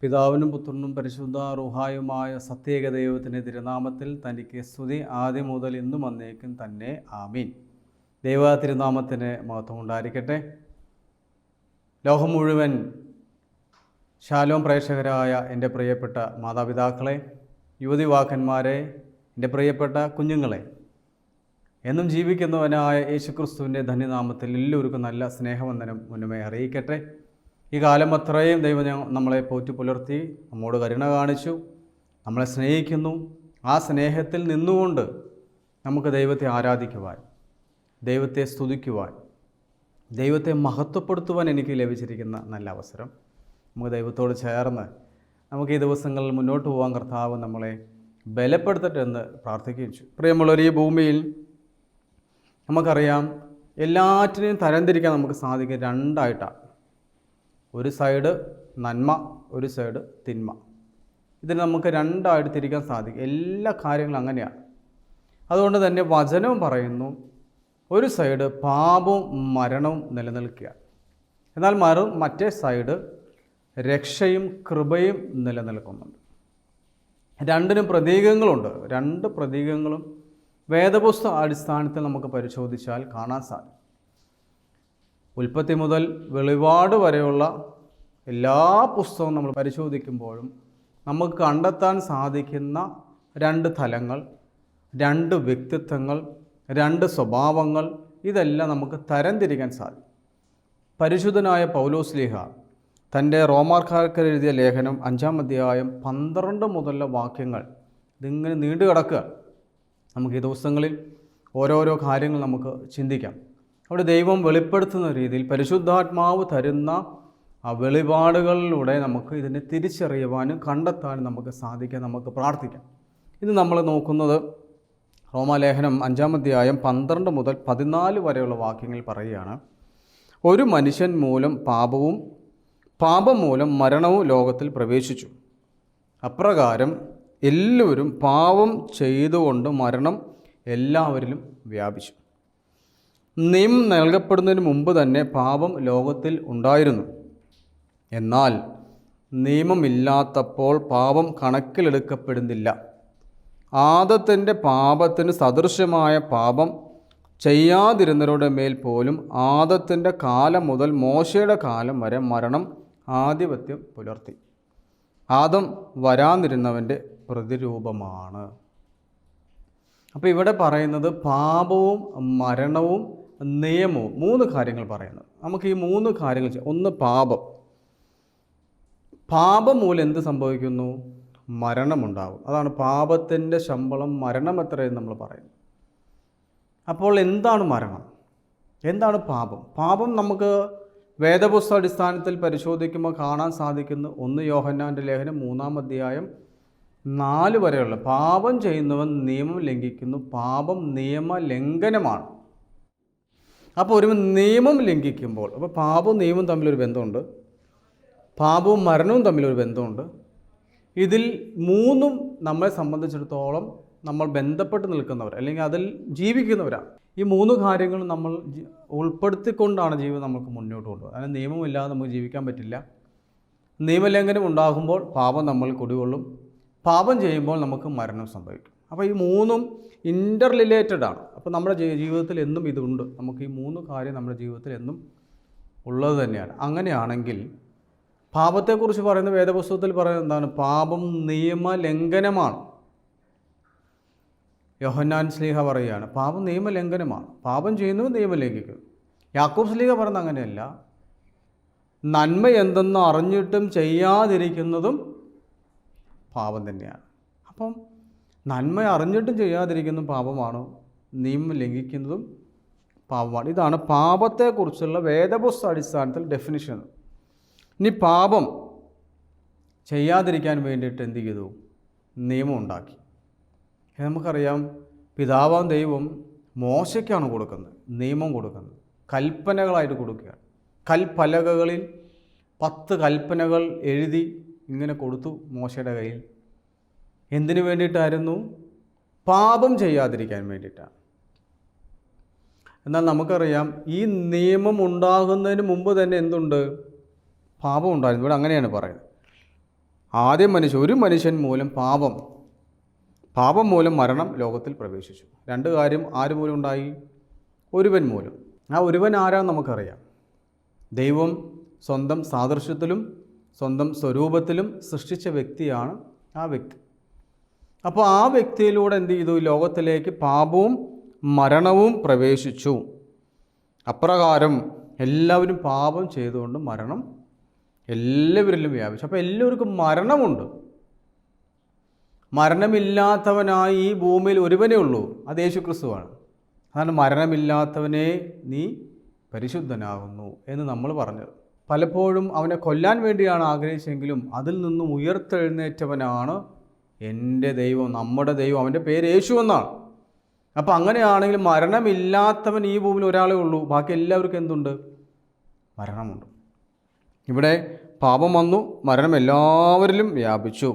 പിതാവിനും പുത്രനും പരിശുദ്ധ റൂഹായുമായ സത്യേക ദൈവത്തിൻ്റെ തിരുനാമത്തിൽ തനിക്ക് സ്തുതി ആദ്യം മുതൽ ഇന്നും വന്നേക്കും തന്നെ ആമീൻ. ദൈവ തിരുനാമത്തിന് മഹത്വം ഉണ്ടായിരിക്കട്ടെ. ലോകം മുഴുവൻ ശാലോം പ്രേക്ഷകരായ എൻ്റെ പ്രിയപ്പെട്ട മാതാപിതാക്കളെ, യുവതിവാക്കന്മാരെ, എൻ്റെ പ്രിയപ്പെട്ട കുഞ്ഞുങ്ങളെ, എന്നും ജീവിക്കുന്നവനായ യേശുക്രിസ്തുവിൻ്റെ ധന്യനാമത്തിൽ എല്ലാവർക്കും നല്ല സ്നേഹവന്ദനം മുന്നമേ അറിയിക്കട്ടെ. ഈ കാലം അത്രയും ദൈവം നമ്മളെ പോറ്റി പുലർത്തി, നമ്മോട് കരുണ കാണിച്ചു, നമ്മളെ സ്നേഹിക്കുന്നു. ആ സ്നേഹത്തിൽ നിന്നുകൊണ്ട് നമുക്ക് ദൈവത്തെ ആരാധിക്കുവാൻ, ദൈവത്തെ സ്തുതിക്കുവാൻ, ദൈവത്തെ മഹത്വപ്പെടുത്തുവാൻ എനിക്ക് ലഭിച്ചിരിക്കുന്ന നല്ല അവസരം. നമുക്ക് ദൈവത്തോട് ചേർന്ന് നമുക്ക് ഈ ദിവസങ്ങളിൽ മുന്നോട്ട് പോകാൻ കർത്താവ് നമ്മളെ ബലപ്പെടുത്തട്ടെ എന്ന് പ്രാർത്ഥിക്കുകയും ചെയ്യും. പ്രിയമുള്ളവർ, ഈ ഭൂമിയിൽ നമുക്കറിയാം എല്ലാറ്റിനെയും തരംതിരിക്കാൻ നമുക്ക് സാധിക്കും രണ്ടായിട്ടാണ്. ഒരു സൈഡ് നന്മ, ഒരു സൈഡ് തിന്മ. ഇതിന് നമുക്ക് രണ്ടായിട്ട് തിരിക്കാൻ സാധിക്കും. എല്ലാ കാര്യങ്ങളും അങ്ങനെയാണ്. അതുകൊണ്ട് തന്നെ വചനവും പറയുന്നു, ഒരു സൈഡ് പാപവും മരണവും നിലനിൽക്കുക, എന്നാൽ മറ്റേ സൈഡ് രക്ഷയും കൃപയും നിലനിൽക്കുന്നുണ്ട്. രണ്ടിനും പ്രതീകങ്ങളുണ്ട്. രണ്ട് പ്രതീകങ്ങളും വേദപുസ്തക അടിസ്ഥാനത്തിൽ നമുക്ക് പരിശോധിച്ചാൽ കാണാൻ സാധിക്കും. ഉൽപ്പത്തി മുതൽ വെളിപാട് വരെയുള്ള എല്ലാ പുസ്തകവും നമ്മൾ പരിശോധിക്കുമ്പോഴും നമുക്ക് കണ്ടെത്താൻ സാധിക്കുന്ന രണ്ട് തലങ്ങൾ, രണ്ട് വ്യക്തിത്വങ്ങൾ, രണ്ട് സ്വഭാവങ്ങൾ, ഇതെല്ലാം നമുക്ക് തരംതിരിക്കാൻ സാധിക്കും. പരിശുദ്ധനായ പൗലോസ്ലീഹ തൻ്റെ റോമാക്കാർക്ക് എഴുതിയ ലേഖനം 5-ാം അധ്യായം 12 മുതലുള്ള വാക്യങ്ങൾ ഇതിങ്ങനെ നീണ്ടു കിടക്കുക. നമുക്ക് ഈ ദിവസങ്ങളിൽ ഓരോരോ കാര്യങ്ങൾ നമുക്ക് ചിന്തിക്കാം. അവിടെ ദൈവം വെളിപ്പെടുത്തുന്ന രീതിയിൽ പരിശുദ്ധാത്മാവ് തരുന്ന ആ വെളിപാടുകളിലൂടെ നമുക്ക് ഇതിനെ തിരിച്ചറിയുവാനും കണ്ടെത്താനും നമുക്ക് സാധിക്കാൻ, നമുക്ക് പ്രാർത്ഥിക്കാം. ഇത് നമ്മൾ നോക്കുന്നത് റോമാലേഖനം 5-ാം അധ്യായം 12 മുതൽ 14 വരെയുള്ള വാക്യങ്ങൾ പറയുകയാണ്. ഒരു മനുഷ്യൻ മൂലം പാപവും, പാപം മൂലം മരണവും ലോകത്തിൽ പ്രവേശിച്ചു. അപ്രകാരം എല്ലാവരും പാപം ചെയ്തുകൊണ്ട് മരണം എല്ലാവരിലും വ്യാപിച്ചു. നിയമം നൽകപ്പെടുന്നതിന് മുമ്പ് തന്നെ പാപം ലോകത്തിൽ ഉണ്ടായിരുന്നു. എന്നാൽ നിയമമില്ലാത്തപ്പോൾ പാപം കണക്കിലെടുക്കപ്പെടുന്നില്ല. ആദത്തിൻ്റെ പാപത്തിന് സദൃശമായ പാപം ചെയ്യാതിരുന്നവരുടെ മേൽ പോലും ആദത്തിൻ്റെ കാലം മുതൽ മോശയുടെ കാലം വരെ മരണം ആധിപത്യം പുലർത്തി. ആദം വരാനിരുന്നവൻ്റെ പ്രതിരൂപമാണ്. അപ്പോൾ ഇവിടെ പറയുന്നത് പാപവും മരണവും നിയമവും, 3 കാര്യങ്ങൾ പറയുന്നത്. നമുക്ക് ഈ 3 കാര്യങ്ങൾ ഒന്ന് പാപം. പാപം മൂലം എന്ത് സംഭവിക്കുന്നു? മരണമുണ്ടാകും. അതാണ് പാപത്തിൻ്റെ ശമ്പളം മരണം എത്രയെന്ന് നമ്മൾ പറയുന്നു. അപ്പോൾ എന്താണ് മരണം? എന്താണ് പാപം? പാപം നമുക്ക് വേദപുസ്തക അടിസ്ഥാനത്തിൽ പരിശോധിക്കുമ്പോൾ കാണാൻ സാധിക്കുന്നു. 1 യോഹന്നാൻ്റെ ലേഖനം 3-ാം അധ്യായം 4 വരെയുള്ള പാപം ചെയ്യുന്നവൻ നിയമം ലംഘിക്കുന്നു, പാപം നിയമലംഘനമാണ്. അപ്പോൾ ഒരു നിയമം ലംഘിക്കുമ്പോൾ, അപ്പോൾ പാപവും നിയമവും തമ്മിലൊരു ബന്ധമുണ്ട്, പാപവും മരണവും തമ്മിലൊരു ബന്ധമുണ്ട്. ഇതിൽ 3ഉം നമ്മളെ സംബന്ധിച്ചിടത്തോളം നമ്മൾ ബന്ധപ്പെട്ട് നിൽക്കുന്നവർ, അല്ലെങ്കിൽ അതിൽ ജീവിക്കുന്നവരാണ്. ഈ 3 കാര്യങ്ങളും നമ്മൾ ഉൾപ്പെടുത്തിക്കൊണ്ടാണ് ജീവിതം നമുക്ക് മുന്നോട്ട് കൊണ്ടുപോകുന്നത്. അതിന് നിയമമില്ലാതെ നമുക്ക് ജീവിക്കാൻ പറ്റില്ല. നിയമലംഘനം ഉണ്ടാകുമ്പോൾ പാപം നമ്മൾ കുടികൊള്ളും, പാപം ചെയ്യുമ്പോൾ നമുക്ക് മരണം സംഭവിക്കും. അപ്പോൾ ഈ 3ഉം ഇൻ്റർ റിലേറ്റഡ് ആണ്. അപ്പോൾ നമ്മുടെ ജീവിതത്തിൽ എന്നും ഇതുണ്ട്. നമുക്ക് ഈ 3 കാര്യം നമ്മുടെ ജീവിതത്തിൽ എന്നും ഉള്ളത് തന്നെയാണ്. അങ്ങനെയാണെങ്കിൽ പാപത്തെക്കുറിച്ച് പറയുന്ന വേദപുസ്തകത്തിൽ പറയുന്നത് എന്താണ്? പാപം നിയമലംഘനമാണ്. യോഹന്നാൻ ശ്ലീഹ പറയുകയാണ്, പാപം നിയമലംഘനമാണ്. പാപം ചെയ്യുന്നവൻ നിയമം ലംഘിക്കുന്നു. യാക്കോബ് ശ്ലീഹ പറയുന്നത് അങ്ങനെയല്ല. നന്മ എന്തെന്ന് അറിഞ്ഞിട്ടും ചെയ്യാതിരിക്കുന്നതും പാപം തന്നെയാണ്. അപ്പം നന്മ അറിഞ്ഞിട്ടും ചെയ്യാതിരിക്കുന്ന പാപമാണ്, നിയമം ലംഘിക്കുന്നതും പാപമാണ്. ഇതാണ് പാപത്തെക്കുറിച്ചുള്ള വേദപുസ്തക അടിസ്ഥാനത്തിൽ ഡെഫിനിഷൻ. ഇനി പാപം ചെയ്യാതിരിക്കാൻ വേണ്ടിയിട്ട് എന്ത് ചെയ്തു? നിയമം ഉണ്ടാക്കി. നമുക്കറിയാം, പിതാവാം ദൈവം മോശയ്ക്കാണ് കൊടുക്കുന്നത്, നിയമം കൊടുക്കുന്നത്, കൽപ്പനകളായിട്ട് കൊടുക്കുകയാണ്. കൽപ്പലകകളിൽ 10 കൽപ്പനകൾ എഴുതി ഇങ്ങനെ കൊടുത്തു മോശയുടെ കയ്യിൽ. എന്തിനു വേണ്ടിയിട്ടായിരുന്നു? പാപം ചെയ്യാതിരിക്കാൻ വേണ്ടിയിട്ടാണ്. എന്നാൽ നമുക്കറിയാം, ഈ നിയമം ഉണ്ടാകുന്നതിന് മുമ്പ് തന്നെ എന്തുണ്ട്? പാപം ഉണ്ടായിരുന്നു. ഇവിടെ അങ്ങനെയാണ് പറയുന്നത്. ഒരു മനുഷ്യൻ മൂലം പാപം മൂലം മരണം ലോകത്തിൽ പ്രവേശിച്ചു. രണ്ട് കാര്യം ആര് മൂലം ഉണ്ടായി? ഒരുവൻ മൂലം. ആ ഒരുവൻ ആരാന്ന് നമുക്കറിയാം. ദൈവം സ്വന്തം സാദൃശ്യത്തിലും സ്വന്തം സ്വരൂപത്തിലും സൃഷ്ടിച്ച വ്യക്തിയാണ് ആ വ്യക്തി. അപ്പോൾ ആ വ്യക്തിയിലൂടെ എന്ത് ചെയ്തു? ലോകത്തിലേക്ക് പാപവും മരണവും പ്രവേശിച്ചു. അപ്രകാരം എല്ലാവരും പാപം ചെയ്തുകൊണ്ട് മരണം എല്ലാവരിലും വ്യാപിച്ചു. അപ്പോൾ എല്ലാവർക്കും മരണമുണ്ട്. മരണമില്ലാത്തവനായി ഈ ഭൂമിയിൽ ഒരുവനേ ഉള്ളൂ, അത് യേശുക്രിസ്തുവാണ്. അതാണ് മരണമില്ലാത്തവനെ നീ പരിശുദ്ധനാകുന്നു എന്ന് നമ്മൾ പറഞ്ഞത്. പലപ്പോഴും അവനെ കൊല്ലാൻ വേണ്ടിയാണ് ആഗ്രഹിച്ചെങ്കിലും അതിൽ നിന്നും ഉയർത്തെഴുന്നേറ്റവനാണ് എൻ്റെ ദൈവം, നമ്മുടെ ദൈവം. അവൻ്റെ പേര് യേശു എന്നാണ്. അപ്പോൾ അങ്ങനെയാണെങ്കിൽ മരണമില്ലാത്തവൻ ഈ ഭൂമിയിൽ ഒരാളേ ഉള്ളൂ. ബാക്കി എല്ലാവർക്കും എന്തുണ്ട്? മരണമുണ്ട്. ഇവിടെ പാപം വന്നു, മരണം എല്ലാവരിലും വ്യാപിച്ചു.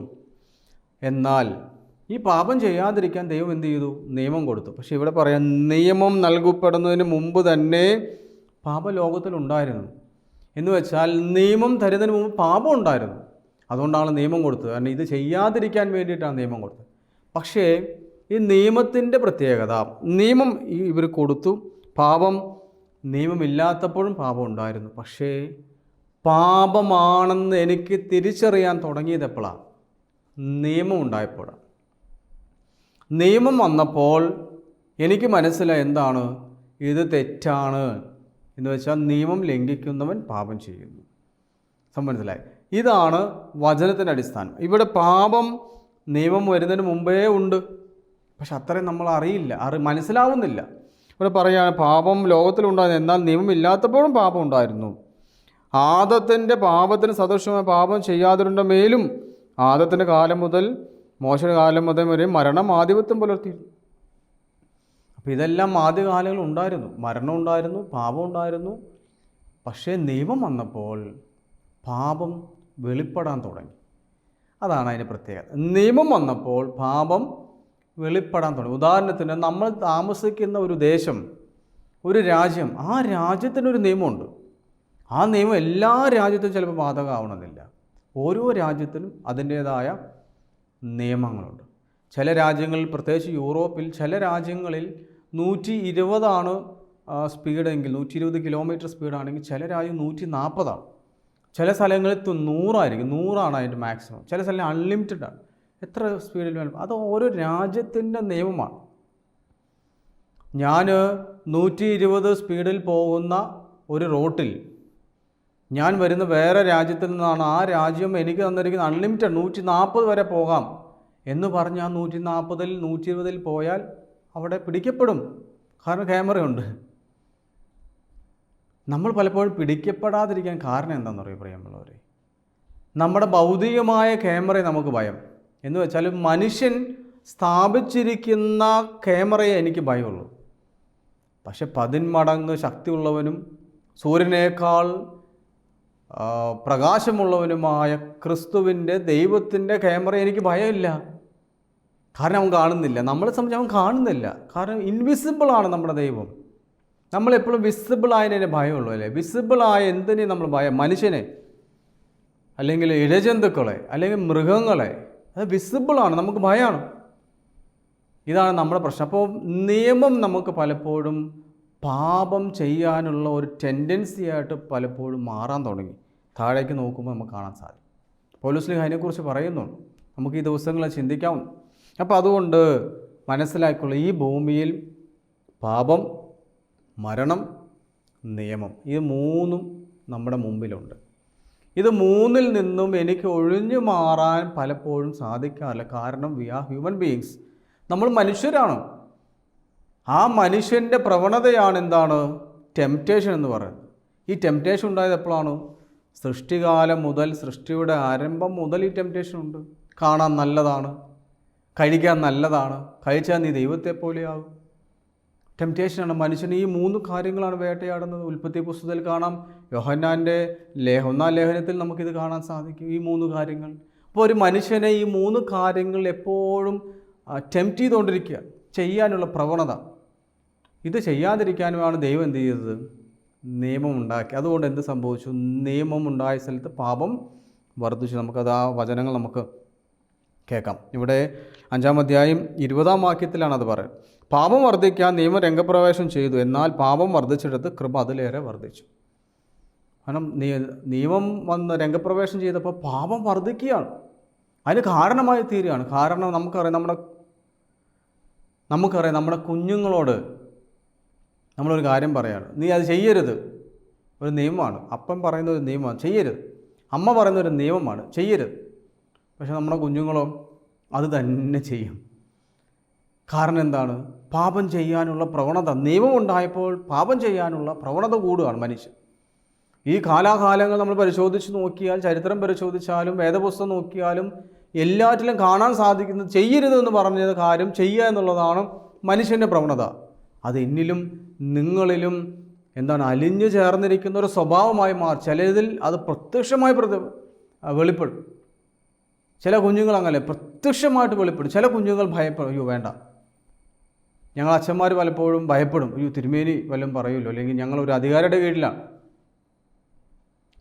എന്നാൽ ഈ പാപം ചെയ്യാതിരിക്കാൻ ദൈവം എന്ത് ചെയ്തു? നിയമം കൊടുത്തു. പക്ഷേ ഇവിടെ പറയാം, നിയമം നൽകപ്പെടുന്നതിന് മുമ്പ് തന്നെ പാപം ലോകത്തിലുണ്ടായിരുന്നു. എന്ന് വെച്ചാൽ നിയമം തരുന്നതിന് മുമ്പ് പാപം ഉണ്ടായിരുന്നു. അതുകൊണ്ടാണ് നിയമം കൊടുത്തത്. കാരണം ഇത് ചെയ്യാതിരിക്കാൻ വേണ്ടിയിട്ടാണ് നിയമം കൊടുത്തത്. പക്ഷേ ഈ നിയമത്തിൻ്റെ പ്രത്യേകത, നിയമം ഇവർ കൊടുത്തു. പാപം നിയമമില്ലാത്തപ്പോഴും പാപം ഉണ്ടായിരുന്നു. പക്ഷേ പാപമാണെന്ന് എനിക്ക് തിരിച്ചറിയാൻ തുടങ്ങിയത് എപ്പോഴാണ്? നിയമം ഉണ്ടായപ്പോഴാണ്. നിയമം വന്നപ്പോൾ എനിക്ക് മനസ്സിലായി എന്താണ് ഇത് തെറ്റാണ് എന്ന് വെച്ചാൽ നിയമം ലംഘിക്കുന്നവൻ പാപം ചെയ്യുന്നു. മനസ്സിലായി? ഇതാണ് വചനത്തിൻ്റെ അടിസ്ഥാനം. ഇവിടെ പാപം നിയമം വരുന്നതിന് മുമ്പേ ഉണ്ട്, പക്ഷെ അത്രയും നമ്മൾ അറിയില്ല, മനസ്സിലാവുന്നില്ല. ഇവിടെ പറയുകയാണ് പാപം ലോകത്തിലുണ്ടായിരുന്നു, എന്നാൽ നിയമം ഇല്ലാത്തപ്പോഴും പാപം ഉണ്ടായിരുന്നു. ആദത്തിൻ്റെ പാപത്തിന് സദൃശമായ പാപം ചെയ്യാതിരുന്ന മേലും ആദത്തിൻ്റെ കാലം മുതൽ മോശയുടെ കാലം മുതൽ വരെ മരണം ആധിപത്യം പുലർത്തിയിരുന്നു. അപ്പോൾ ഇതെല്ലാം ആദ്യകാലങ്ങളിൽ ഉണ്ടായിരുന്നു. മരണം ഉണ്ടായിരുന്നു, പാപം ഉണ്ടായിരുന്നു. പക്ഷേ നിയമം വന്നപ്പോൾ പാപം വെളിപ്പെടാൻ തുടങ്ങി. അതാണ് അതിൻ്റെ പ്രത്യേകത. നിയമം വന്നപ്പോൾ പാപം വെളിപ്പെടാൻ തുടങ്ങി. ഉദാഹരണത്തിന് നമ്മൾ താമസിക്കുന്ന ഒരു ദേശം, ഒരു രാജ്യം, ആ രാജ്യത്തിനൊരു നിയമമുണ്ട്. ആ നിയമം എല്ലാ രാജ്യത്തും ചിലപ്പോൾ ബാധകമാവണമെന്നില്ല. ഓരോ രാജ്യത്തിനും അതിൻ്റേതായ നിയമങ്ങളുണ്ട്. ചില രാജ്യങ്ങളിൽ, പ്രത്യേകിച്ച് യൂറോപ്പിൽ ചില രാജ്യങ്ങളിൽ 120 സ്പീഡെങ്കിൽ, 120 കിലോമീറ്റർ സ്പീഡാണെങ്കിൽ ചില രാജ്യം 140. ചില സ്ഥലങ്ങളിൽ 100 100 അതിൻ്റെ മാക്സിമം. ചില സ്ഥലങ്ങളിൽ അൺലിമിറ്റഡ് ആണ്, എത്ര സ്പീഡിൽ വേണം. അത് ഓരോ രാജ്യത്തിൻ്റെ നിയമമാണ്. ഞാൻ 120 സ്പീഡിൽ പോകുന്ന ഒരു റോട്ടിൽ ഞാൻ വരുന്ന വേറെ രാജ്യത്തിൽ നിന്നാണ്. ആ രാജ്യം എനിക്ക് തന്നിരിക്കുന്ന അൺലിമിറ്റഡ് 140 വരെ പോകാം എന്ന് പറഞ്ഞ് ആ 140 120 പോയാൽ അവിടെ പിടിക്കപ്പെടും. കാരണം ക്യാമറയുണ്ട്. നമ്മൾ പലപ്പോഴും പിടിക്കപ്പെടാതിരിക്കാൻ കാരണം എന്താണെന്ന് പറയുക പ്രിയമുള്ളവരെ? നമ്മുടെ ഭൗതികമായ ക്യാമറയെ നമുക്ക് ഭയം. എന്ന് വെച്ചാൽ മനുഷ്യൻ സ്ഥാപിച്ചിരിക്കുന്ന ക്യാമറയെ എനിക്ക് ഭയമുള്ളൂ. പക്ഷെ 10 മടങ്ങ് ശക്തിയുള്ളവനും സൂര്യനേക്കാൾ പ്രകാശമുള്ളവനുമായ ക്രിസ്തുവിൻ്റെ ദൈവത്തിൻ്റെ ക്യാമറ എനിക്ക് ഭയമില്ല. കാരണം അവൻ കാണുന്നില്ല. നമ്മളെ സംബന്ധിച്ച് അവൻ കാണുന്നില്ല. കാരണം ഇൻവിസിബിളാണ് നമ്മുടെ ദൈവം. നമ്മളെപ്പോഴും വിസിബിളായതിനെ ഭയമുള്ളൂ അല്ലേ? വിസിബിളായ എന്തിനെ നമ്മൾ ഭയം? മനുഷ്യനെ, അല്ലെങ്കിൽ ഇഴജന്തുക്കളെ, അല്ലെങ്കിൽ മൃഗങ്ങളെ. അത് വിസിബിളാണ്, നമുക്ക് ഭയമാണ്. ഇതാണ് നമ്മുടെ പ്രശ്നം. അപ്പോൾ നിയമം നമുക്ക് പലപ്പോഴും പാപം ചെയ്യാനുള്ള ഒരു ടെൻഡൻസി ആയിട്ട് പലപ്പോഴും മാറാൻ തുടങ്ങി. താഴേക്ക് നോക്കുമ്പോൾ നമുക്ക് കാണാൻ സാധിക്കും. പൗലോസ് അതിനെക്കുറിച്ച് പറയുന്നുണ്ട്. നമുക്ക് ഈ ദിവസങ്ങളിൽ ചിന്തിക്കാവുന്നു. അപ്പോൾ അതുകൊണ്ട് മനസ്സിലാക്കിയുള്ള ഈ ഭൂമിയിൽ പാപം, മരണം, നിയമം, ഇത് മൂന്നും നമ്മുടെ മുമ്പിലുണ്ട്. ഇത് മൂന്നിൽ നിന്നും എനിക്ക് ഒഴിഞ്ഞു മാറാൻ പലപ്പോഴും സാധിക്കാറില്ല. കാരണം വി ആർ ഹ്യൂമൻ ബീയിങ്സ്. നമ്മൾ മനുഷ്യരാണ്. ആ മനുഷ്യൻ്റെ പ്രവണതയാണ് എന്താണ്? ടെംപ്റ്റേഷൻ എന്ന് പറയുന്നത്. ഈ ടെംപ്റ്റേഷൻ ഉണ്ടായത് എപ്പോഴാണ്? സൃഷ്ടികാലം മുതൽ, സൃഷ്ടിയുടെ ആരംഭം മുതൽ ഈ ടെംപ്റ്റേഷൻ ഉണ്ട്. കാണാൻ നല്ലതാണ്, കഴിക്കാൻ നല്ലതാണ്, കഴിച്ചാൽ നീ ദൈവത്തെ പോലെയാകും. ടെംപ്റ്റേഷനാണ്. മനുഷ്യൻ ഈ 3 കാര്യങ്ങളാണ് വേട്ടയാടുന്നത്. ഉൽപ്പത്തി പുസ്തകത്തിൽ കാണാം, യോഹന്നാൻ്റെ 1-ാം ലേഖനത്തിൽ നമുക്കിത് കാണാൻ സാധിക്കും, ഈ 3 കാര്യങ്ങൾ. അപ്പോൾ ഒരു മനുഷ്യനെ ഈ 3 കാര്യങ്ങൾ എപ്പോഴും ടെംപ്റ്റ് ചെയ്തുകൊണ്ടിരിക്കുക, ചെയ്യാനുള്ള പ്രവണത. ഇത് ചെയ്യാതിരിക്കാനുമാണ് ദൈവം എന്ത് ചെയ്തത്? നിയമം ഉണ്ടാക്കി. അതുകൊണ്ട് എന്ത് സംഭവിച്ചു? നിയമം ഉണ്ടായ സ്ഥലത്ത് പാപം വർദ്ധിച്ചു. നമുക്കത് ആ വചനങ്ങൾ നമുക്ക് കേൾക്കാം. ഇവിടെ 5-ാം അധ്യായം 20-ാം വാക്യത്തിലാണ് അത് പറയുന്നത്. പാപം വർദ്ധിക്കാൻ നിയമം രംഗപ്രവേശം ചെയ്തു, എന്നാൽ പാപം വർദ്ധിച്ചെടുത്ത് കൃപ അതിലേറെ വർദ്ധിച്ചു. കാരണം നിയമം വന്ന് രംഗപ്രവേശം ചെയ്തപ്പോൾ പാപം വർദ്ധിക്കുകയാണ്. അതിന് കാരണമായി തീരുകയാണ്. കാരണം നമുക്കറിയാം നമ്മുടെ കുഞ്ഞുങ്ങളോട് നമ്മളൊരു കാര്യം പറയാണ്, നീ അത് ചെയ്യരുത്, ഒരു നിയമമാണ്. അപ്പൻ പറയുന്ന ഒരു നിയമമാണ്, ചെയ്യരുത്. അമ്മ പറയുന്ന ഒരു നിയമമാണ്, ചെയ്യരുത്. പക്ഷെ നമ്മുടെ കുഞ്ഞുങ്ങളോ അത് തന്നെ ചെയ്യും. കാരണം എന്താണ്? പാപം ചെയ്യാനുള്ള പ്രവണത. നിയമം ഉണ്ടായപ്പോൾ പാപം ചെയ്യാനുള്ള പ്രവണത കൂടുകയാണ് മനുഷ്യൻ. ഈ കാലാകാലങ്ങൾ നമ്മൾ പരിശോധിച്ച് നോക്കിയാൽ, ചരിത്രം പരിശോധിച്ചാലും വേദപുസ്തകം നോക്കിയാലും എല്ലാറ്റിലും കാണാൻ സാധിക്കുന്നത് ചെയ്യരുത് എന്ന് പറഞ്ഞ കാര്യം ചെയ്യുക എന്നുള്ളതാണ് മനുഷ്യൻ്റെ പ്രവണത. അത് എന്നിലും നിങ്ങളിലും അലിഞ്ഞു ചേർന്നിരിക്കുന്ന ഒരു സ്വഭാവമായി മാറി. ചിലതിൽ അത് പ്രത്യക്ഷമായി വെളിപ്പെടും. ചില കുഞ്ഞുങ്ങൾ അങ്ങനെ പ്രത്യക്ഷമായിട്ട് വെളിപ്പെടും. ചില കുഞ്ഞുങ്ങൾ ഭയപ്പെടും, അയ്യോ വേണ്ട. ഞങ്ങൾ അച്ഛന്മാർ പലപ്പോഴും ഭയപ്പെടും, അയ്യോ തിരുമേനി വല്ലതും പറയുമല്ലോ, അല്ലെങ്കിൽ ഞങ്ങളൊരു അധികാരിയുടെ കീഴിലാണ്.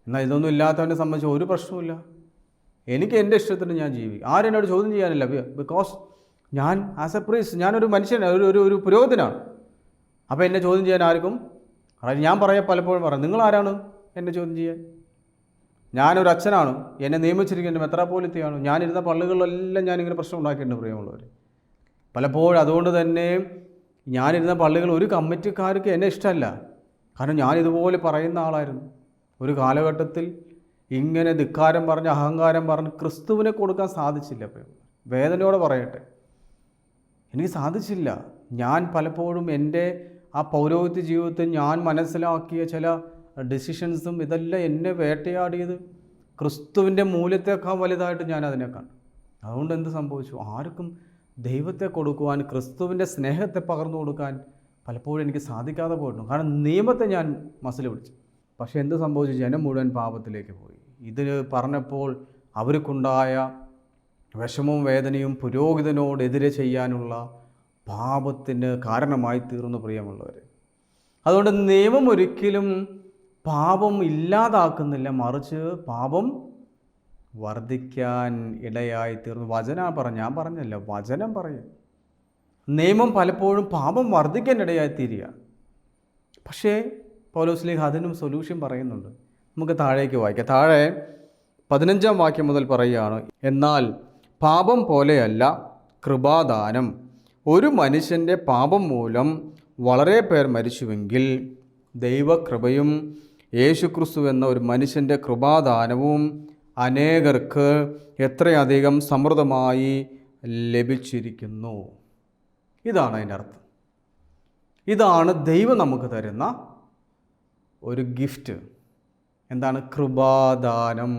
എന്നാൽ ഇതൊന്നും ഇല്ലാത്തവനെ സംബന്ധിച്ച് ഒരു പ്രശ്നവുമില്ല. എനിക്ക് എൻ്റെ ഇഷ്ടത്തിന് ഞാൻ ജീവിക്കും, ആരെന്നോട് ചോദ്യം ചെയ്യാനില്ല. ബിക്കോസ് ഞാൻ ആസ് എ പ്രീസ്റ്റ്, ഞാനൊരു മനുഷ്യനാണ്, ഒരു പുരോഹിതനാണ്. അപ്പോൾ എന്നെ ചോദ്യം ചെയ്യാൻ ആർക്കും, ഞാൻ പലപ്പോഴും പറയാം, നിങ്ങളാരാണ് എന്നെ ചോദ്യം ചെയ്യാൻ? ഞാനൊരു അച്ഛനാണ്, എന്നെ നിയമിച്ചിരിക്കുന്നത് മെത്രാപ്പോലിത്തയാണ്. ഞാനിരുന്ന പള്ളികളിലെല്ലാം ഞാനിങ്ങനെ പ്രശ്നം ഉണ്ടാക്കിയിട്ടുണ്ട് പ്രിയമുള്ളവർ. പലപ്പോഴും അതുകൊണ്ട് തന്നെ ഞാനിരുന്ന പള്ളികൾ ഒരു കമ്മിറ്റിക്കാർക്ക് എന്നെ ഇഷ്ടമല്ല. കാരണം ഞാനിതുപോലെ പറയുന്ന ആളായിരുന്നു. ഒരു കാലഘട്ടത്തിൽ ഇങ്ങനെ ധിക്കാരം പറഞ്ഞ് അഹങ്കാരം പറഞ്ഞ് ക്രിസ്തുവിനെ കൊടുക്കാൻ സാധിച്ചില്ല. വേദനയോടെ പറയട്ടെ, എനിക്ക് സാധിച്ചില്ല. ഞാൻ പലപ്പോഴും എൻ്റെ ആ പൗരോഹിത്യ ജീവിതത്തിൽ ഞാൻ മനസ്സിലാക്കിയ ചില ഡിസിഷൻസും ഇതെല്ലാം എന്നെ വേട്ടയാടിയത് ക്രിസ്തുവിൻ്റെ മൂല്യത്തേക്കാൾ വലുതായിട്ട് ഞാൻ അതിനെ കണ്ടു. അതുകൊണ്ട് എന്ത് സംഭവിച്ചു? ആർക്കും ദൈവത്തെ കൊടുക്കുവാൻ, ക്രിസ്തുവിൻ്റെ സ്നേഹത്തെ പകർന്നു കൊടുക്കാൻ പലപ്പോഴും എനിക്ക് സാധിക്കാതെ പോയിരുന്നു. കാരണം നിയമത്തെ ഞാൻ മസിൽ പിടിച്ചു. പക്ഷേ എന്ത് സംഭവിച്ചു? ജനം മുഴുവൻ പാപത്തിലേക്ക് പോയി. ഇത് പറഞ്ഞപ്പോൾ അവർക്കുണ്ടായ വിഷമവും വേദനയും പുരോഹിതനോടെതിരെ ചെയ്യാനുള്ള പാപത്തിന് കാരണമായി തീർന്നു പ്രിയമുള്ളവർ. അതുകൊണ്ട് നിയമം ഒരിക്കലും പാപം ഇല്ലാതാക്കുന്നില്ല, മറിച്ച് പാപം വർദ്ധിക്കാൻ ഇടയായി തീർന്നു. ഞാൻ പറഞ്ഞല്ല, വചനം പറയും. നിയമം പലപ്പോഴും പാപം വർദ്ധിക്കാൻ ഇടയായി തീരുക. പക്ഷേ പൗലോസ്ലീഹ അതിനും സൊല്യൂഷൻ പറയുന്നുണ്ട്. നമുക്ക് താഴേക്ക് വായിക്കാം. താഴെ 15-ാം വാക്യം മുതൽ പറയുകയാണ്, എന്നാൽ പാപം പോലെയല്ല കൃപാദാനം. ഒരു മനുഷ്യൻ്റെ പാപം മൂലം വളരെ പേർ മരിച്ചുവെങ്കിൽ ദൈവകൃപയും യേശുക്രിസ്തു എന്ന ഒരു മനുഷ്യൻ്റെ കൃപാദാനവും അനേകർക്ക് എത്രയധികം സമൃദ്ധമായി ലഭിച്ചിരിക്കുന്നു. ഇതാണ് അതിൻ്റെ അർത്ഥം. ഇതാണ് ദൈവം നമുക്ക് തരുന്ന ഒരു ഗിഫ്റ്റ്. എന്താണ്? കൃപാദാനം.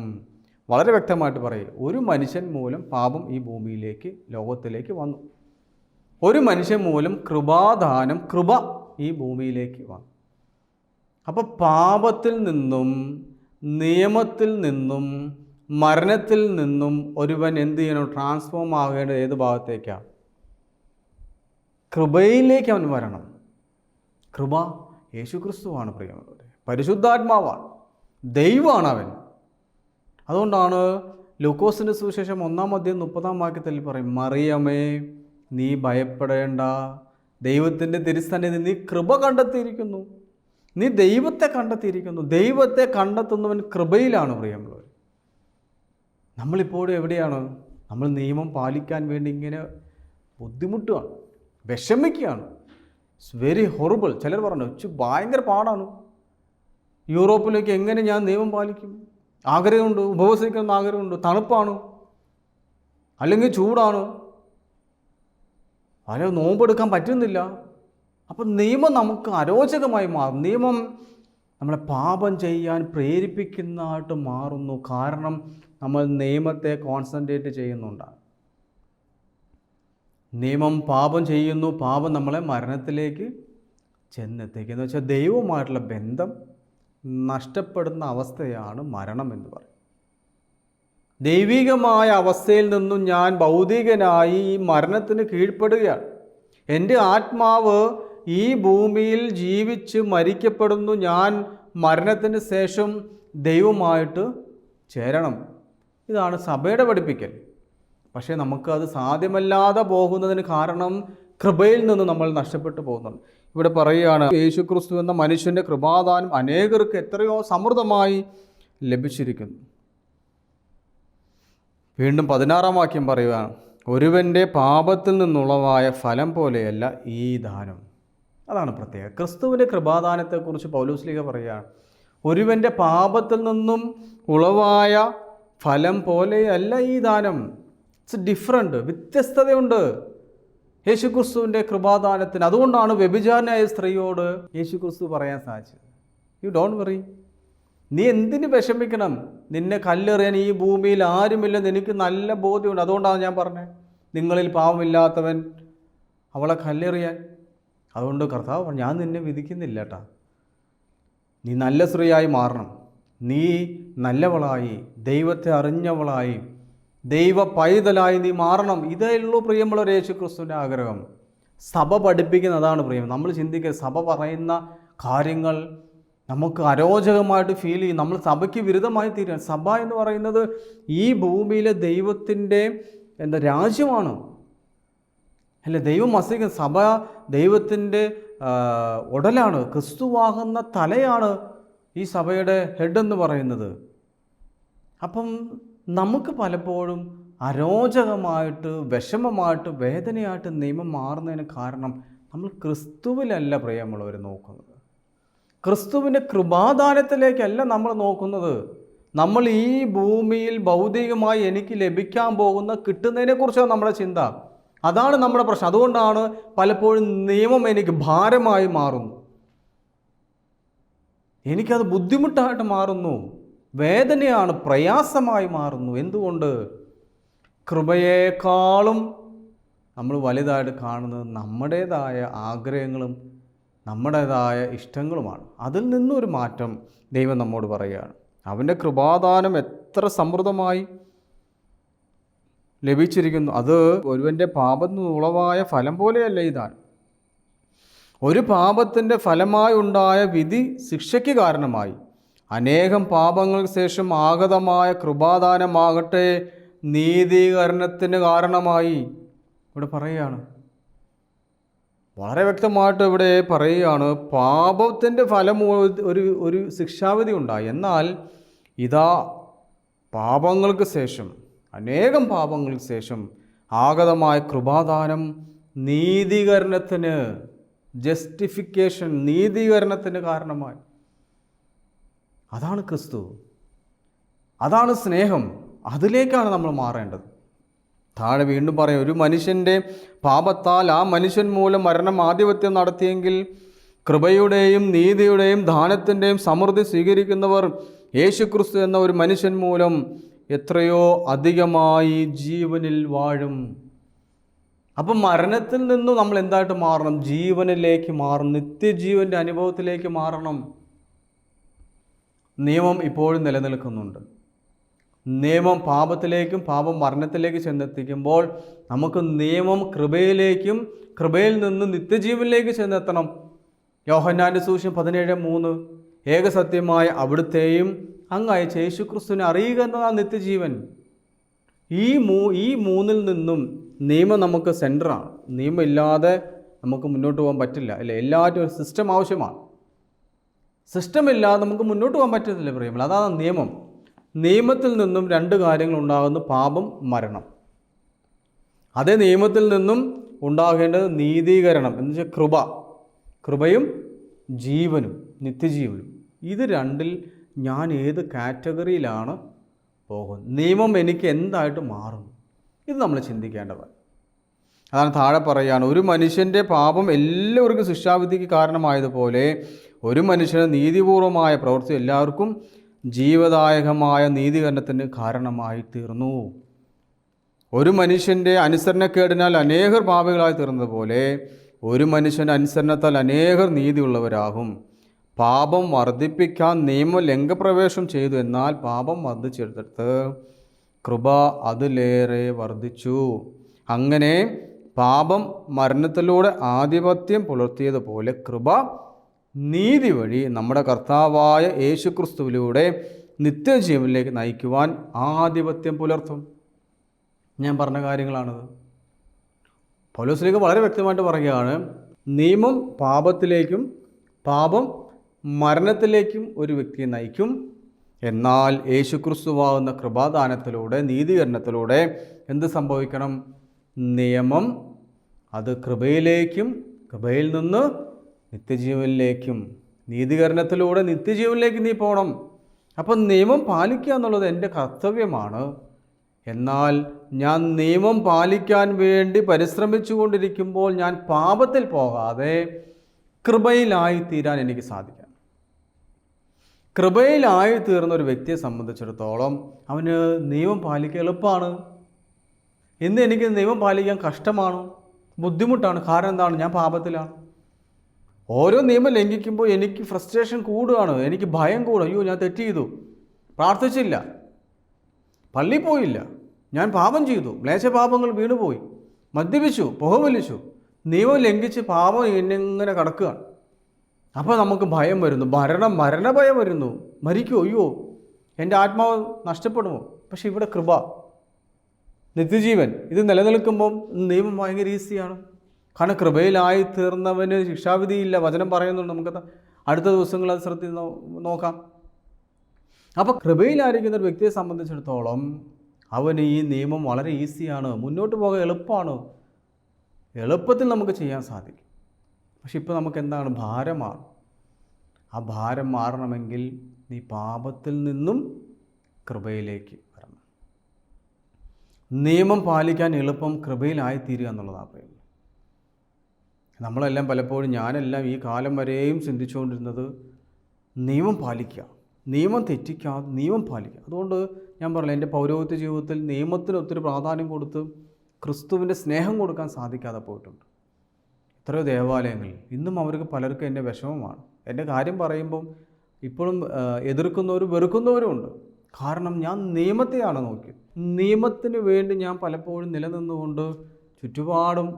വളരെ വ്യക്തമായിട്ട് പറയും, ഒരു മനുഷ്യൻ മൂലം പാപം ഈ ഭൂമിയിലേക്ക്, ലോകത്തിലേക്ക് വന്നു. ഒരു മനുഷ്യൻ മൂലം കൃപാദാനം, കൃപ ഈ ഭൂമിയിലേക്ക് വന്നു. അപ്പോൾ പാപത്തിൽ നിന്നും, നിയമത്തിൽ നിന്നും, മരണത്തിൽ നിന്നും ഒരുവൻ എന്ത് ചെയ്യണം? ട്രാൻസ്ഫോം ആകേണ്ടത് ഏത് ഭാഗത്തേക്കാണ്? കൃപയിലേക്ക് അവൻ വരണം. കൃപ യേശുക്രിസ്തുവാണ് പ്രിയമുള്ളവരെ, പരിശുദ്ധാത്മാവാണ്, ദൈവമാണ് അവൻ. അതുകൊണ്ടാണ് ലൂക്കോസിൻ്റെ സുവിശേഷം 1-ാം അധ്യായം 30-ാം വാക്യത്തിൽ പറയും, മറിയമേ നീ ഭയപ്പെടേണ്ട, ദൈവത്തിൻ്റെ തിരുസന്നിധി നീ കൃപ കണ്ടെത്തിയിരിക്കുന്നു, നീ ദൈവത്തെ കണ്ടെത്തിയിരിക്കുന്നു. ദൈവത്തെ കണ്ടെത്തുന്നവൻ കൃപയിലാണ് പ്രിയമുള്ളവർ. നമ്മളിപ്പോഴും എവിടെയാണ്? നമ്മൾ നിയമം പാലിക്കാൻ വേണ്ടി ഇങ്ങനെ ബുദ്ധിമുട്ടുകയാണ്, വിഷമിക്കുകയാണ്. It's very horrible. ചിലർ പറഞ്ഞു ഭയങ്കര പാടാണ്, യൂറോപ്പിലേക്ക് എങ്ങനെ ഞാൻ നിയമം പാലിക്കും? ആഗ്രഹമുണ്ട്, ഉപവസിക്കുന്ന ആഗ്രഹമുണ്ട്, തണുപ്പാണ്, അല്ലെങ്കിൽ ചൂടാണ്, അല്ലെങ്കിൽ നോമ്പെടുക്കാൻ പറ്റുന്നില്ല. അപ്പം നിയമം നമുക്ക് അരോചകമായി മാറും. നിയമം നമ്മളെ പാപം ചെയ്യാൻ പ്രേരിപ്പിക്കുന്നതായിട്ട് മാറുന്നു. കാരണം നമ്മൾ നിയമത്തെ കോൺസെൻട്രേറ്റ് ചെയ്യുന്നുണ്ടാണ്. നിയമം പാപം ചെയ്യുന്നു, പാപം നമ്മളെ മരണത്തിലേക്ക് ചെന്നെത്തിക്കുക. എന്ന് വെച്ചാൽ ദൈവവുമായിട്ടുള്ള ബന്ധം നഷ്ടപ്പെടുന്ന അവസ്ഥയാണ് മരണം എന്ന് പറയും. ദൈവികമായ അവസ്ഥയിൽ നിന്നും ഞാൻ ഭൗതികനായി ഈ മരണത്തിന് കീഴ്പ്പെടുകയാണ്. എൻ്റെ ആത്മാവ് ഈ ഭൂമിയിൽ ജീവിച്ച് മരിക്കപ്പെടുന്നു. ഞാൻ മരണത്തിന് ശേഷം ദൈവമായിട്ട് ചേരണം. ഇതാണ് സഭയുടെ പഠിപ്പിക്കൽ. പക്ഷേ നമുക്കത് സാധ്യമല്ലാതെ പോകുന്നതിന് കാരണം കൃപയിൽ നിന്ന് നമ്മൾ നഷ്ടപ്പെട്ടു പോകുന്നുണ്ട്. ഇവിടെ പറയുകയാണ്, യേശുക്രിസ്തു എന്ന മനുഷ്യൻ്റെ കൃപാദാനം അനേകർക്ക് എത്രയോ സമൃദ്ധമായി ലഭിച്ചിരിക്കുന്നു. വീണ്ടും 16-ാം വാക്യം പറയുകയാണ്, ഒരുവൻ്റെ പാപത്തിൽ നിന്നുളവായ ഫലം പോലെയല്ല ഈ ദാനം. അതാണ് പ്രത്യേകത. ക്രിസ്തുവിൻ്റെ കൃപാദാനത്തെക്കുറിച്ച് പൗലോസ്ലീഹ പറയുകയാണ്, ഒരുവൻ്റെ പാപത്തിൽ നിന്നും ഉളവായ ഫലം പോലെയല്ല ഈ ദാനം. ഇറ്റ്സ് ഡിഫറൻറ്റ്, വ്യത്യസ്തതയുണ്ട് യേശുക്രിസ്തുവിൻ്റെ കൃപാദാനത്തിന്. അതുകൊണ്ടാണ് വ്യഭിചാരിണിയായ സ്ത്രീയോട് യേശുക്രിസ്തു പറയാൻ സാധിച്ചത്, യു ഡോണ്ട് വറി, നീ എന്തിന് വിഷമിക്കണം, നിന്നെ കല്ലെറിയാൻ ഈ ഭൂമിയിൽ ആരുമില്ലെന്ന് എനിക്ക് നല്ല ബോധ്യമുണ്ട്. അതുകൊണ്ടാണ് ഞാൻ പറഞ്ഞത്, നിങ്ങളിൽ പാവമില്ലാത്തവൻ അവളെ കല്ലെറിയാൻ. അതുകൊണ്ട് കർത്താവ് പറഞ്ഞു, ഞാൻ നിന്നെ വിധിക്കുന്നില്ല കേട്ടാ, നീ നല്ല സ്ത്രീയായി മാറണം, നീ നല്ലവളായി, ദൈവത്തെ അറിഞ്ഞവളായി, ദൈവ പൈതലായി നീ മാറണം. ഇതേ ഉള്ളൂ പ്രിയമുള്ള യേശുക്രിസ്തുവിൻ്റെ ആഗ്രഹം. സഭ പഠിപ്പിക്കുന്നതാണ് പ്രിയം. നമ്മൾ ചിന്തിക്കുക, സഭ പറയുന്ന കാര്യങ്ങൾ നമുക്ക് അരോചകമായിട്ട് ഫീൽ ചെയ്യും, നമ്മൾ സഭയ്ക്ക് വിരുദ്ധമായി തീരുകയാണ്. സഭ എന്ന് പറയുന്നത് ഈ ഭൂമിയിലെ ദൈവത്തിൻ്റെ രാജ്യമാണ്, അല്ലേ? ദൈവം വസിക്കുന്ന സഭ ദൈവത്തിൻ്റെ ഉടലാണ്, ക്രിസ്തുവാകുന്ന തലയാണ് ഈ സഭയുടെ ഹെഡ് എന്ന് പറയുന്നത്. അപ്പം നമുക്ക് പലപ്പോഴും അരോചകമായിട്ട്, വിഷമമായിട്ട്, വേദനയായിട്ട് നിയമം മാറുന്നതിന് കാരണം നമ്മൾ ക്രിസ്തുവിലല്ല പ്രിയമുള്ളവർ നോക്കുന്നത്, ക്രിസ്തുവിൻ്റെ കൃപാദാനത്തിലേക്കല്ല നമ്മൾ നോക്കുന്നത്. നമ്മൾ ഈ ഭൂമിയിൽ ഭൗതികമായി എനിക്ക് ലഭിക്കാൻ പോകുന്ന കിട്ടുന്നതിനെക്കുറിച്ചാണ് നമ്മുടെ ചിന്ത. അതാണ് നമ്മുടെ പ്രശ്നം. അതുകൊണ്ടാണ് പലപ്പോഴും നിയമം എനിക്ക് ഭാരമായി മാറുന്നു, എനിക്കത് ബുദ്ധിമുട്ടായിട്ട് മാറുന്നു, വേദനയാണ്, പ്രയാസമായി മാറുന്നു. എന്തുകൊണ്ട്? കൃപയേക്കാളും നമ്മൾ വലുതായിട്ട് കാണുന്നത് നമ്മുടേതായ ആഗ്രഹങ്ങളും നമ്മുടേതായ ഇഷ്ടങ്ങളുമാണ്. അതിൽ നിന്നൊരു മാറ്റം ദൈവം നമ്മോട് പറയുകയാണ്. അവൻ്റെ കൃപാദാനം എത്ര സമൃദ്ധമായി ലഭിച്ചിരിക്കുന്നു, അത് ഒരുവൻ്റെ പാപത്തിൽ ഉളവായ ഫലം പോലെയല്ല ഈ ദാനം. ഒരു പാപത്തിൻ്റെ ഫലമായി ഉണ്ടായ വിധി ശിക്ഷയ്ക്ക് കാരണമായി, അനേകം പാപങ്ങൾക്ക് ശേഷം ആഗതമായ കൃപാദാനമാകട്ടെ നീതീകരണത്തിന് കാരണമായി. ഇവിടെ പറയുകയാണ്, വളരെ വ്യക്തമായിട്ട് ഇവിടെ പറയുകയാണ്, പാപത്തിൻ്റെ ഫലം ഒരു ശിക്ഷാവിധി ഉണ്ടായി, എന്നാൽ ഇതാ പാപങ്ങൾക്ക് ശേഷം, അനേകം പാപങ്ങൾക്ക് ശേഷം ആഗതമായ കൃപാദാനം നീതീകരണത്തിന്, ജസ്റ്റിഫിക്കേഷൻ, നീതീകരണത്തിന് കാരണമായി. അതാണ് ക്രിസ്തു, അതാണ് സ്നേഹം, അതിലേക്കാണ് നമ്മൾ മാറേണ്ടത്. താഴെ വീണ്ടും പറയും, ഒരു മനുഷ്യൻ്റെ പാപത്താൽ ആ മനുഷ്യൻ മൂലം മരണം ആധിപത്യം നടത്തിയെങ്കിൽ കൃപയുടെയും നീതിയുടെയും ദാനത്തിൻ്റെയും സമൃദ്ധി സ്വീകരിക്കുന്നവർ യേശുക്രിസ്തു എന്ന ഒരു മനുഷ്യൻ മൂലം എത്രയോ അധികമായി ജീവനിൽ വാഴും. അപ്പം മരണത്തിൽ നിന്നും നമ്മൾ എന്തായിട്ട് മാറണം? ജീവനിലേക്ക് മാറണം, നിത്യജീവൻ്റെ അനുഭവത്തിലേക്ക് മാറണം. നിയമം ഇപ്പോഴും നിലനിൽക്കുന്നുണ്ട്. നിയമം പാപത്തിലേക്കും പാപം മരണത്തിലേക്ക് ചെന്നെത്തിക്കുമ്പോൾ നമുക്ക് നിയമം കൃപയിലേക്കും കൃപയിൽ നിന്ന് നിത്യജീവനിലേക്ക് ചെന്നെത്തണം. യോഹന്നാന്റെ സുവിശേഷം 17:3, ഏകസത്യമായ അവിടുത്തെയും അങ്ങ് അയച്ച യേശുക്രിസ്തുവിനെ അറിയുക എന്നതാണ് നിത്യജീവൻ. ഈ മൂന്നിൽ നിന്നും നിയമം നമുക്ക് സെൻറ്ററാണ്. നിയമം ഇല്ലാതെ നമുക്ക് മുന്നോട്ട് പോകാൻ പറ്റില്ല, അല്ലേ? എല്ലാവരും ഒരു സിസ്റ്റം ആവശ്യമാണ്. സിസ്റ്റം ഇല്ലാതെ നമുക്ക് മുന്നോട്ട് പോകാൻ പറ്റത്തില്ല പ്രിയമുള്ള. അതാണ് നിയമം. നിയമത്തിൽ നിന്നും രണ്ട് കാര്യങ്ങൾ ഉണ്ടാകുന്നു, പാപം, മരണം. അതേ നിയമത്തിൽ നിന്നും ഉണ്ടാകേണ്ടത് നീതീകരണം എന്ന് വെച്ചാൽ കൃപയും ജീവനും, നിത്യജീവനും. ഇത് രണ്ടിൽ ഞാൻ ഏത് കാറ്റഗറിയിലാണ് പോകുന്നത്? നിയമം എനിക്ക് എന്തായിട്ട് മാറും? ഇത് നമ്മൾ ചിന്തിക്കേണ്ടതാണ്. അതാണ് താഴെ പറയുകയാണ്, ഒരു മനുഷ്യൻ്റെ പാപം എല്ലാവർക്കും ശിക്ഷാവിധിക്ക് കാരണമായതുപോലെ ഒരു മനുഷ്യന് നീതിപൂർവമായ പ്രവൃത്തി എല്ലാവർക്കും ജീവദായകമായ നീതീകരണത്തിന് കാരണമായി തീർന്നു. ഒരു മനുഷ്യൻ്റെ അനുസരണക്കേടിനാൽ അനേകർ പാപികളായി തീർന്നതുപോലെ ഒരു മനുഷ്യൻ്റെ അനുസരണത്താൽ അനേകർ നീതിയുള്ളവരാകും. പാപം വർദ്ധിപ്പിക്കാൻ നിയമം ലംഘപ്രവേശം ചെയ്തു, എന്നാൽ പാപം വർദ്ധിച്ചെടുത്തിട്ട് കൃപ അതിലേറെ വർദ്ധിച്ചു. അങ്ങനെ പാപം മരണത്തിലൂടെ ആധിപത്യം പുലർത്തിയതുപോലെ കൃപ നീതി വഴി നമ്മുടെ കർത്താവായ യേശുക്രിസ്തുവിലൂടെ നിത്യജീവനിലേക്ക് നയിക്കുവാൻ ആധിപത്യം പുലർത്തും. ഞാൻ പറഞ്ഞ കാര്യങ്ങളാണിത്. പൗലോസ്ലീഹ വളരെ വ്യക്തമായിട്ട് പറയുകയാണ്, നിയമം പാപത്തിലേക്കും പാപം മരണത്തിലേക്കും ഒരു വ്യക്തിയെ നയിക്കും. എന്നാൽ യേശുക്രിസ്തുവാകുന്ന കൃപാദാനത്തിലൂടെ, നീതീകരണത്തിലൂടെ എന്ത് സംഭവിക്കണം? നിയമം അത് കൃപയിലേക്കും കൃപയിൽ നിന്ന് നിത്യജീവനിലേക്കും, നീതീകരണത്തിലൂടെ നിത്യജീവനിലേക്ക് നീ പോകണം. അപ്പം നിയമം പാലിക്കുക എന്നുള്ളത് എൻ്റെ കർത്തവ്യമാണ്. എന്നാൽ ഞാൻ നിയമം പാലിക്കാൻ വേണ്ടി പരിശ്രമിച്ചു കൊണ്ടിരിക്കുമ്പോൾ ഞാൻ പാപത്തിൽ പോകാതെ കൃപയിലായി തീരാൻ എനിക്ക് സാധിക്കണം. കൃപയിലായി തീർന്ന ഒരു വ്യക്തിയെ സംബന്ധിച്ചിടത്തോളം അവന് നിയമം പാലിക്കാൻ എളുപ്പമാണ്. ഇന്ന് എനിക്ക് നിയമം പാലിക്കാൻ കഷ്ടമാണ്, ബുദ്ധിമുട്ടാണ്. കാരണം എന്താണ്? ഞാൻ പാപത്തിലാണ്. ഓരോ നിയമം ലംഘിക്കുമ്പോൾ എനിക്ക് ഫ്രസ്ട്രേഷൻ കൂടുകയാണ്, എനിക്ക് ഭയം കൂടും. അയ്യോ, ഞാൻ തെറ്റ് ചെയ്തു, പ്രാർത്ഥിച്ചില്ല, പള്ളിയിൽ പോയില്ല, ഞാൻ പാപം ചെയ്തു, മ്ലേച്ഛപാപങ്ങൾ വീണുപോയി, മദ്യപിച്ചു, പുകവലിച്ചു, നിയമം ലംഘിച്ച് പാപം എന്നിങ്ങനെ കിടക്കുകയാണ്. അപ്പോൾ നമുക്ക് ഭയം വരുന്നു, മരണഭയം വരുന്നു. മരിക്കുമോ? അയ്യോ, എൻ്റെ ആത്മാവ് നഷ്ടപ്പെടുമോ? പക്ഷെ ഇവിടെ കൃപ, നിത്യജീവൻ ഇത് നിലനിൽക്കുമ്പം നിയമം ഭയങ്കര ഈസിയാണ്. കാരണം കൃപയിലായി തീർന്നവന് ശിക്ഷാവിധിയില്ല. വചനം പറയുന്നുണ്ട്. നമുക്ക് അടുത്ത ദിവസങ്ങൾ അത് ശ്രദ്ധിച്ച് നോക്കാം. അപ്പോൾ കൃപയിലായിരിക്കുന്ന ഒരു വ്യക്തിയെ സംബന്ധിച്ചിടത്തോളം അവന് ഈ നിയമം വളരെ ഈസിയാണ്, മുന്നോട്ട് പോകാൻ എളുപ്പമാണ്, എളുപ്പത്തിൽ നമുക്ക് ചെയ്യാൻ സാധിക്കും. പക്ഷെ ഇപ്പോൾ നമുക്ക് എന്താണ്? ഭാരമാണ്. ആ ഭാരം മാറണമെങ്കിൽ നീ പാപത്തിൽ നിന്നും കൃപയിലേക്ക് വരണം. നിയമം പാലിക്കാൻ എളുപ്പം കൃപയിലായിത്തീരുക എന്നുള്ളതാണ് പറയുന്നത്. നമ്മളെല്ലാം പലപ്പോഴും, ഞാനെല്ലാം ഈ കാലം വരെയും ചിന്തിച്ചുകൊണ്ടിരുന്നത് നിയമം പാലിക്കുക, നിയമം തെറ്റിക്കാതെ നിയമം പാലിക്കുക. അതുകൊണ്ട് ഞാൻ പറഞ്ഞില്ല, എൻ്റെ പൗരോഹിത്യ ജീവിതത്തിൽ നിയമത്തിന് ഒത്തിരി പ്രാധാന്യം കൊടുത്ത് ക്രിസ്തുവിൻ്റെ സ്നേഹം കൊടുക്കാൻ സാധിക്കാതെ പോയിട്ടുണ്ട്. എത്രയോ ദേവാലയങ്ങളിൽ ഇന്നും അവർക്ക് പലർക്കും എൻ്റെ വിഷമമാണ്. എൻ്റെ കാര്യം പറയുമ്പം ഇപ്പോഴും എതിർക്കുന്നവരും വെറുക്കുന്നവരും ഉണ്ട്. കാരണം ഞാൻ നിയമത്തെയാണ് നോക്കിയത്. നിയമത്തിന് വേണ്ടി ഞാൻ പലപ്പോഴും നിലനിന്നുകൊണ്ട് ചുറ്റുപാടും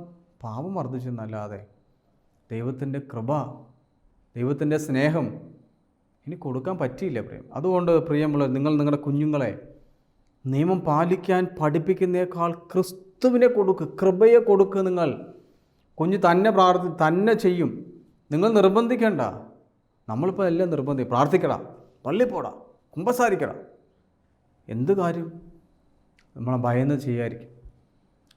പാപം വർദ്ധിച്ചെന്നല്ലാതെ ദൈവത്തിൻ്റെ കൃപ, ദൈവത്തിൻ്റെ സ്നേഹം ഇനി കൊടുക്കാൻ പറ്റിയില്ല പ്രിയം. അതുകൊണ്ട് പ്രിയമുള്ള നിങ്ങളുടെ കുഞ്ഞുങ്ങളെ നിയമം പാലിക്കാൻ പഠിപ്പിക്കുന്നേക്കാൾ ക്രിസ്തുവിനെ കൊടുക്കുക, കൃപയെ കൊടുക്കുക. നിങ്ങൾ കുഞ്ഞ് തന്നെ ചെയ്യും. നിങ്ങൾ നിർബന്ധിക്കേണ്ട. നമ്മളിപ്പോൾ എല്ലാം പ്രാർത്ഥിക്കടാ, പള്ളി പോടാ, കുമ്പസാരിക്കടാ, എന്ത് കാര്യം? നമ്മളെ ഭയന്ന് ചെയ്യാതിരിക്കും.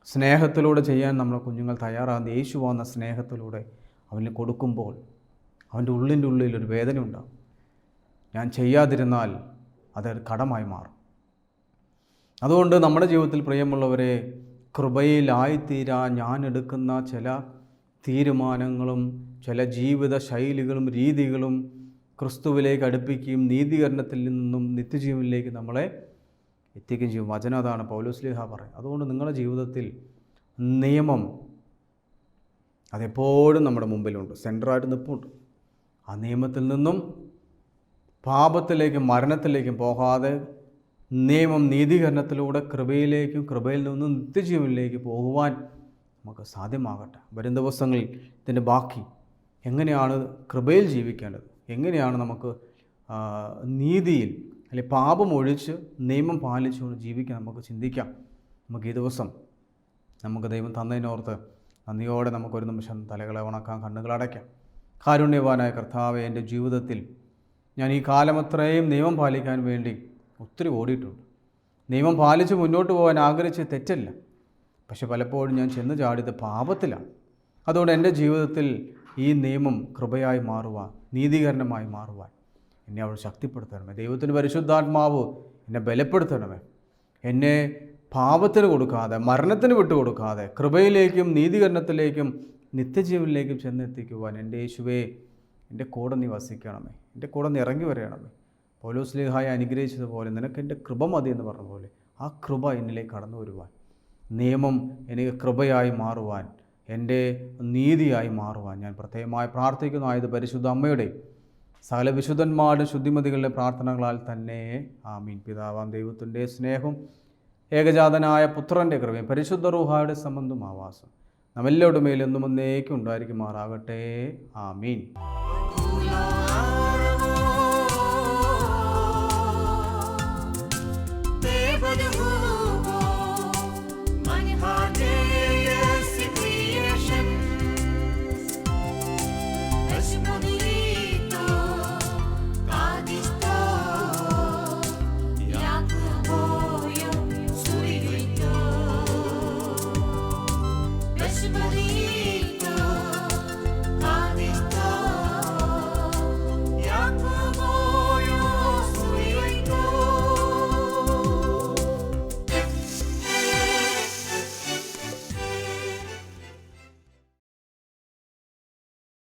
സ്നേഹത്തിലൂടെ ചെയ്യാൻ നമ്മളെ കുഞ്ഞുങ്ങൾ തയ്യാറാകുന്ന യേശു വന്ന സ്നേഹത്തിലൂടെ അവന് കൊടുക്കുമ്പോൾ അവൻ്റെ ഉള്ളിലൊരു വേദന ഉണ്ടാകും. ഞാൻ ചെയ്യാതിരുന്നാൽ അതൊരു കടമായി മാറും. അതുകൊണ്ട് നമ്മുടെ ജീവിതത്തിൽ പ്രിയമുള്ളവരെ, കൃപയിലായിത്തീരാൻ ഞാൻ എടുക്കുന്ന ചില തീരുമാനങ്ങളും ചില ജീവിത ശൈലികളും രീതികളും ക്രിസ്തുവിലേക്ക് അടുപ്പിക്കുകയും നീതീകരണത്തിൽ നിന്നും നിത്യജീവനിലേക്ക് നമ്മളെ എത്തിക്കുകയും ചെയ്യും. വചനം അതാണ്, പൗലോസ്ലീഹ പറയും. അതുകൊണ്ട് നിങ്ങളുടെ ജീവിതത്തിൽ നിയമം അതെപ്പോഴും നമ്മുടെ മുമ്പിലുണ്ട്, സെൻറ്ററായിട്ട് നിൽപ്പുണ്ട്. ആ നിയമത്തിൽ നിന്നും പാപത്തിലേക്കും മരണത്തിലേക്കും പോകാതെ നിയമം നീതീകരണത്തിലൂടെ കൃപയിലേക്കും കൃപയിൽ നിന്നും നിത്യജീവനിലേക്ക് പോകുവാൻ നമുക്ക് സാധ്യമാകട്ടെ. വരും ദിവസങ്ങളിൽ ഇതിൻ്റെ ബാക്കി എങ്ങനെയാണ് കൃപയിൽ ജീവിക്കേണ്ടത്, എങ്ങനെയാണ് നമുക്ക് നീതിയിൽ അല്ലെങ്കിൽ പാപം ഒഴിച്ച് നിയമം പാലിച്ചുകൊണ്ട് ജീവിക്കാൻ നമുക്ക് ചിന്തിക്കാം. നമുക്ക് ഈ ദിവസം നമുക്ക് ദൈവം തന്നതിനോർത്ത് നന്ദിയോടെ നമുക്കൊരു നിമിഷം തലകളെ ഉണക്കാം, കണ്ണുകളടയ്ക്കാം. കാരുണ്യവാനായ കർത്താവേ, എൻ്റെ ജീവിതത്തിൽ ഞാൻ ഈ കാലമത്രയും നിയമം പാലിക്കാൻ വേണ്ടി ഒത്തിരി ഓടിയിട്ടുണ്ട്. നിയമം പാലിച്ച് മുന്നോട്ട് പോകാൻ ആഗ്രഹിച്ച് തെറ്റല്ല, പക്ഷെ പലപ്പോഴും ഞാൻ ചെന്ന് ചാടിയത് പാപത്തിലാണ്. അതുകൊണ്ട് എൻ്റെ ജീവിതത്തിൽ ഈ നിയമം കൃപയായി മാറുവാൻ, നീതീകരണമായി മാറുവാൻ എന്നെ അവൾ ശക്തിപ്പെടുത്തണമേ. ദൈവത്തിൻ്റെ പരിശുദ്ധാത്മാവ് എന്നെ ബലപ്പെടുത്തണമേ. എന്നെ പാപത്തിന് കൊടുക്കാതെ, മരണത്തിന് വിട്ടുകൊടുക്കാതെ കൃപയിലേക്കും നീതീകരണത്തിലേക്കും നിത്യജീവനിലേക്കും ചെന്നെത്തിക്കുവാൻ എൻ്റെ യേശുവേ എൻ്റെ കൂടെ നീ വസിക്കണമേ, എൻ്റെ കൂടെ നീ ഇറങ്ങി വരയണമേ. പൗലോസ്ലീഹായെ അനുഗ്രഹിച്ചതുപോലെ നിനക്ക് എൻ്റെ കൃപ മതി എന്ന് പറഞ്ഞ പോലെ ആ കൃപ എന്നിലേക്ക് കടന്നു വരുവാൻ, നിയമം എനിക്ക് കൃപയായി മാറുവാൻ, എൻ്റെ നീതിയായി മാറുവാൻ ഞാൻ പ്രത്യേകമായി പ്രാർത്ഥിക്കുന്നു. ആയത് പരിശുദ്ധ അമ്മയുടെ സകല വിശുദ്ധന്മാരുടെ ശുദ്ധിമതികളുടെ പ്രാർത്ഥനകളാൽ തന്നെ ആമീൻ. പിതാവാം ദൈവത്തിൻ്റെ സ്നേഹവും ഏകജാതനായ പുത്രൻ്റെ കൃപയും പരിശുദ്ധ റൂഹായുടെ സംബന്ധം ആവാസം നമ്മെല്ലാവരുടെ മേലെന്നും എന്നേക്കും ഉണ്ടായിരിക്കുമാറാകട്ടെ. ആമീൻ.